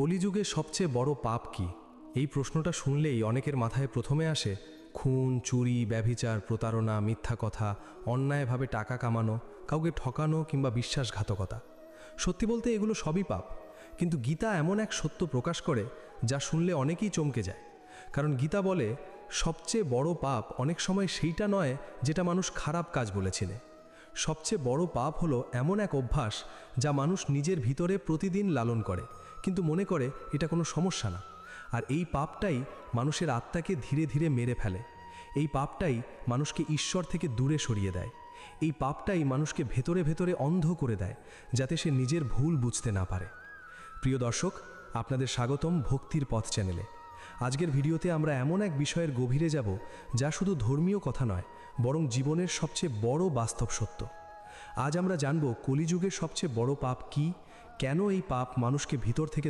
কলিযুগে সবচেয়ে বড় পাপ কি? এই প্রশ্নটা শুনলেই অনেকের মাথায় প্রথমে আসে খুন, চুরি, ব্যভিচার, প্রতারণা, মিথ্যা কথা, অন্যায়ভাবে টাকা কামানো, কাউকে ঠকানো কিংবা বিশ্বাসঘাতকতা। সত্যি বলতে এগুলো সবই পাপ, কিন্তু গীতা এমন এক সত্য প্রকাশ করে যা শুনলে অনেকেই চমকে যায়। কারণ গীতা বলে সবচেয়ে বড় পাপ অনেক সময় সেইটা নয় যেটা মানুষ খারাপ কাজ বলেছিলে। সবচেয়ে বড় পাপ হলো এমন এক অভ্যাস যা মানুষ নিজের ভিতরে প্রতিদিন লালন করে, কিন্তু মনে করে এটা কোনো সমস্যা না। আর এই পাপটাই মানুষের আত্মাকে ধীরে ধীরে মেরে ফেলে। এই পাপটাই মানুষকে ঈশ্বর থেকে দূরে সরিয়ে দেয়। এই পাপটাই মানুষকে ভেতরে ভেতরে অন্ধ করে দেয়, যাতে সে নিজের ভুল বুঝতে না পারে। প্রিয় দর্শক, আপনাদের স্বাগতম ভক্তির পথ চ্যানেলে। আজকের ভিডিওতে আমরা এমন এক বিষয়ের গভীরে যাব যা শুধু ধর্মীয় কথা নয়, বরং জীবনের সবচেয়ে বড় বাস্তব সত্য। আজ আমরা জানব কলিযুগের সবচেয়ে বড় পাপ কি, কেন এই পাপ মানুষকে ভিতর থেকে